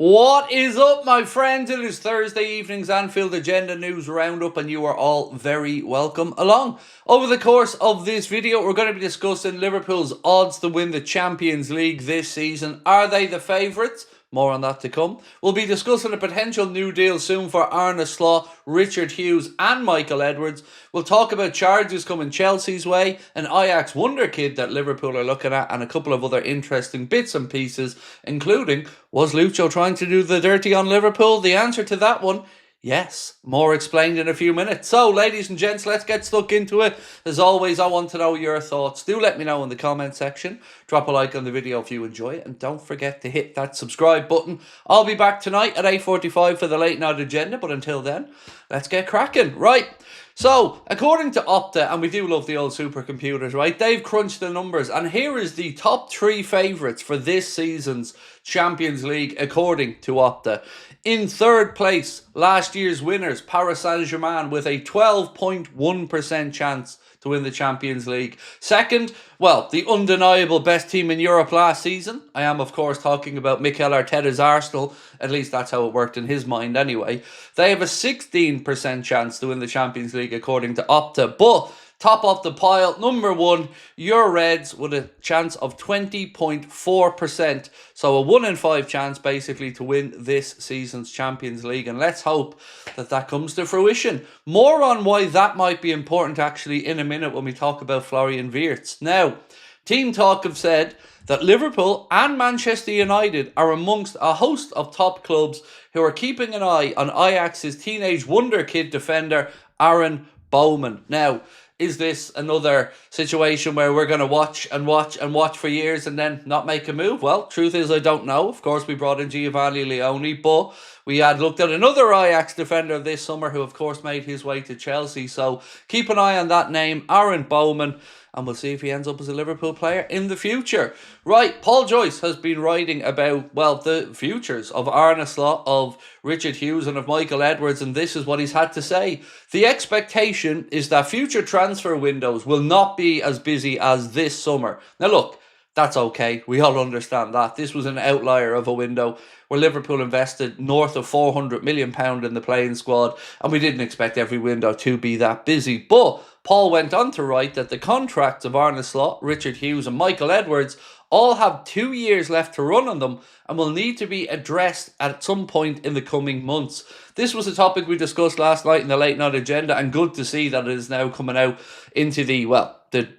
What is up, my friends? It is Thursday evening's Anfield Agenda News Roundup, and you are all very welcome along. Over the course of this video, we're going to be discussing Liverpool's odds to win the Champions League this season. Are they the favourites? More on that to come. We'll be discussing a potential new deal soon for Arne Slot, Richard Hughes and Michael Edwards. We'll talk about charges coming Chelsea's way, an Ajax wonderkid that Liverpool are looking at, and a couple of other interesting bits and pieces, including, was Lucho trying to do the dirty on Liverpool? The answer to that one, yes. More explained in a few minutes. So, ladies and gents, let's get stuck into it. As always, I want to know your thoughts. Do let me know in the comment section. Drop a like on the video if you enjoy it. And don't forget to hit that subscribe button. I'll be back tonight at 8:45 for the late night agenda. But until then, let's get cracking. Right. So, according to Opta, and we do love the old supercomputers, right? They've crunched the numbers. And here is the top 3 favourites for this season's Champions League, according to Opta. In third place, last year's winners, Paris Saint-Germain, with a 12.1% chance to win the Champions League. Second, well, the undeniable best team in Europe last season. I am, of course, talking about Mikel Arteta's Arsenal. At least that's how it worked in his mind anyway. They have a 16% chance to win the Champions League, according to Opta. But top of the pile, number 1, your Reds, with a chance of 20.4%. So a 1 in 5 chance, basically, to win this season's Champions League. And let's hope that that comes to fruition. More on why that might be important, actually, in a minute when we talk about Florian Wirtz. Now, Team Talk have said that Liverpool and Manchester United are amongst a host of top clubs who are keeping an eye on Ajax's teenage wonderkid defender, Aaron Bowman. Now, is this another situation where we're going to watch and watch and watch for years and then not make a move? Well, truth is, I don't know. Of course, we brought in Giovanni Leone, but we had looked at another Ajax defender this summer who, of course, made his way to Chelsea. So keep an eye on that name, Aaron Bowman, and we'll see if he ends up as a Liverpool player in the future. Right, Paul Joyce has been writing about, well, the futures of Arne Slot, of Richard Hughes and of Michael Edwards, and this is what he's had to say. The expectation is that future transfer windows will not be as busy as this summer. Now look, that's okay. We all understand that. This was an outlier of a window where Liverpool invested north of £400 million in the playing squad, and we didn't expect every window to be that busy. But Paul went on to write that the contracts of Arne Slot, Richard Hughes and Michael Edwards all have 2 years left to run on them and will need to be addressed at some point in the coming months. This was a topic we discussed last night in the late night agenda, and good to see that it is now coming out into the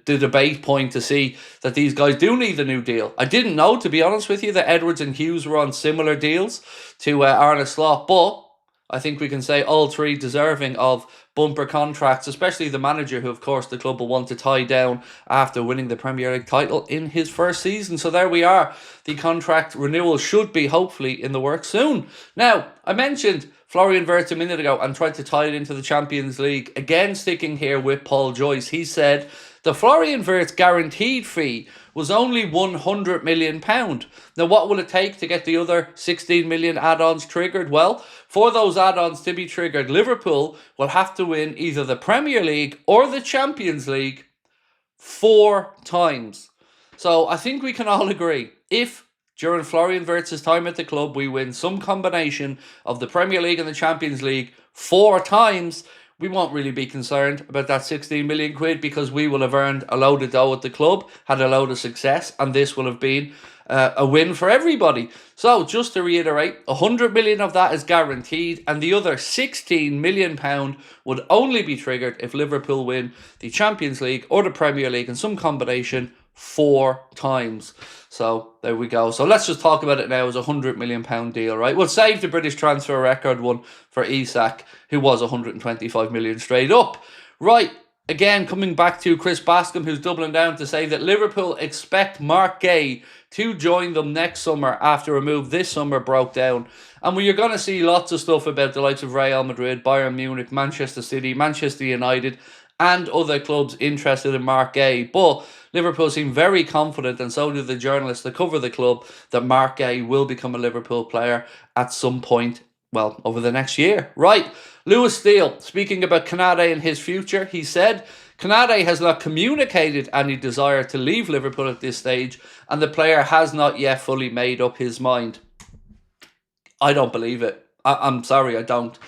debate point to see that these guys do need a new deal. I didn't know, to be honest with you, that Edwards and Hughes were on similar deals to Arne Slot, but I think we can say all three deserving of bumper contracts, especially the manager, who, of course, the club will want to tie down after winning the Premier League title in his first season. So there we are. The contract renewal should be hopefully in the works soon. Now, I mentioned Florian Wirtz a minute ago and tried to tie it into the Champions League. Again, sticking here with Paul Joyce, he said the Florian Wirtz guaranteed fee was only £100 million. Now, what will it take to get the other 16 million add-ons triggered? Well, for those add-ons to be triggered, Liverpool will have to win either the Premier League or the Champions League 4 times. So I think we can all agree, if during Florian Wirtz's time at the club we win some combination of the Premier League and the Champions League 4 times, we won't really be concerned about that 16 million quid, because we will have earned a load of dough at the club, had a load of success, and this will have been a win for everybody. So just to reiterate, 100 million of that is guaranteed, and the other 16 million pound would only be triggered if Liverpool win the Champions League or the Premier League in some combination 4 times. So there we go. So let's just talk about it now as a £100 million deal, right? We'll save the British transfer record one for Isak, who was 125 million straight up. Right, again, coming back to Chris Bascom, who's doubling down to say that Liverpool expect Marc Guéhi to join them next summer after a move this summer broke down. And you're going to see lots of stuff about the likes of Real Madrid, Bayern Munich, Manchester City, Manchester United, and other clubs interested in Marc Guéhi. But Liverpool seem very confident, and so do the journalists that cover the club, that Marc Guéhi will become a Liverpool player at some point, well, over the next year. Right, Lewis Steele, speaking about Konate and his future, he said, Konate has not communicated any desire to leave Liverpool at this stage, and the player has not yet fully made up his mind. I don't believe it. I'm sorry, I don't.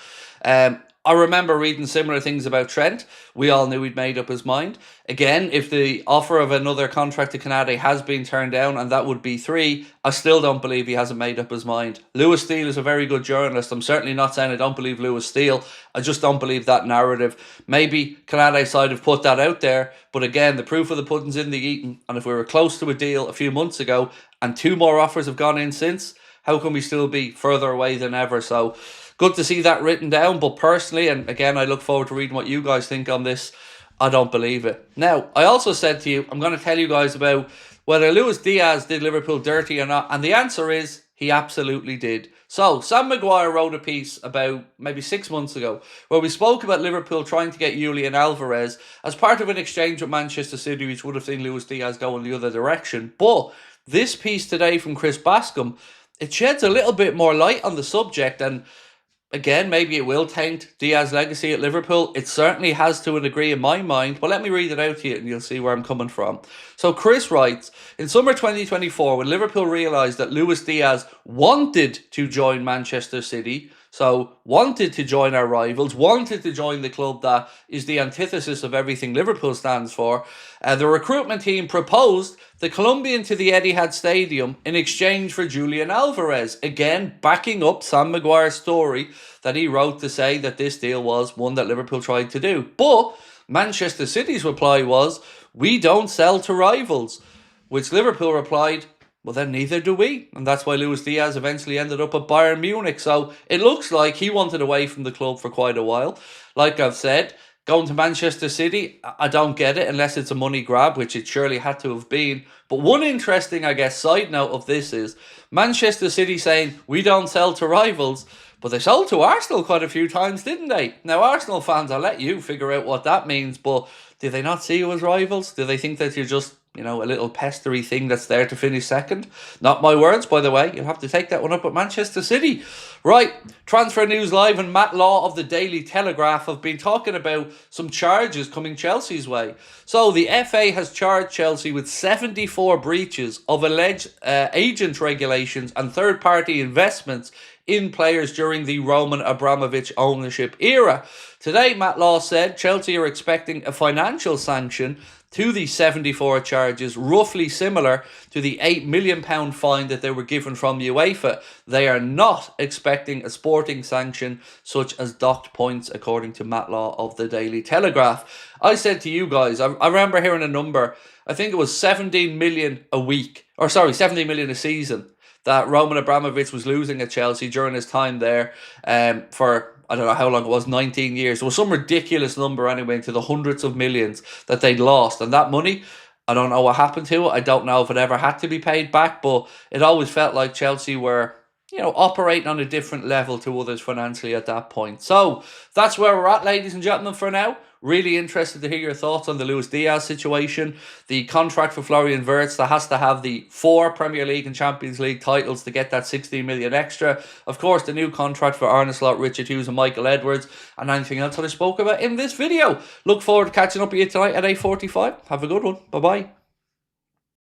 I remember reading similar things about Trent. We all knew he'd made up his mind. Again, if the offer of another contract to Konate has been turned down, and that would be 3, I still don't believe he hasn't made up his mind. Lewis Steele is a very good journalist. I'm certainly not saying I don't believe Lewis Steele. I just don't believe that narrative. Maybe Konate's side have put that out there, but again, the proof of the pudding's in the eating. And if we were close to a deal a few months ago, and 2 more offers have gone in since, how can we still be further away than ever? So good to see that written down, but personally, and again, I look forward to reading what you guys think on this, I don't believe it. Now, I also said to you, I'm going to tell you guys about whether Luis Diaz did Liverpool dirty or not, and the answer is he absolutely did. So, Sam Maguire wrote a piece about maybe 6 months ago where we spoke about Liverpool trying to get Julian Alvarez as part of an exchange with Manchester City, which would have seen Luis Diaz go in the other direction. But this piece today from Chris Bascom, it sheds a little bit more light on the subject, and again, maybe it will taint Diaz's legacy at Liverpool. It certainly has to a degree in my mind, but let me read it out to you and you'll see where I'm coming from. So Chris writes, in summer 2024, when Liverpool realised that Luis Diaz wanted to join Manchester City, so wanted to join our rivals, wanted to join the club that is the antithesis of everything Liverpool stands for, the recruitment team proposed the Colombian to the Etihad Stadium in exchange for Julian Alvarez. Again, backing up Sam Maguire's story that he wrote to say that this deal was one that Liverpool tried to do. But Manchester City's reply was, we don't sell to rivals, which Liverpool replied, well, then neither do we. And that's why Luis Diaz eventually ended up at Bayern Munich. So it looks like he wanted away from the club for quite a while. Like I've said, going to Manchester City, I don't get it unless it's a money grab, which it surely had to have been. But one interesting, I guess, side note of this is Manchester City saying, we don't sell to rivals. But they sold to Arsenal quite a few times, didn't they? Now, Arsenal fans, I'll let you figure out what that means. But do they not see you as rivals? Do they think that you're just, you know, a little pestery thing that's there to finish second? Not my words, by the way. You'll have to take that one up at Manchester City. Right, Transfer News Live and Matt Law of the Daily Telegraph have been talking about some charges coming Chelsea's way. So the FA has charged Chelsea with 74 breaches of alleged agent regulations and third-party investments in players during the Roman Abramovich ownership era. Today, Matt Law said Chelsea are expecting a financial sanction to the 74 charges, roughly similar to the £8 million fine that they were given from UEFA. They are not expecting a sporting sanction such as docked points, according to Matt Law of the Daily Telegraph. I said to you guys, I remember hearing a number, I think it was 17 million a week, or sorry, 17 million a season, that Roman Abramovich was losing at Chelsea during his time there for, I don't know how long it was, 19 years. It was some ridiculous number anyway, into the hundreds of millions that they'd lost. And that money, I don't know what happened to it. I don't know if it ever had to be paid back, but it always felt like Chelsea were, you know, operating on a different level to others financially at that point. So that's where we're at, ladies and gentlemen, for now. Really interested to hear your thoughts on the Luis Diaz situation. The contract for Florian Wirtz that has to have the 4 Premier League and Champions League titles to get that 16 million extra. Of course, the new contract for Arne Slot, Richard Hughes and Michael Edwards. And anything else that I spoke about in this video. Look forward to catching up with you tonight at 8:45. Have a good one. Bye-bye.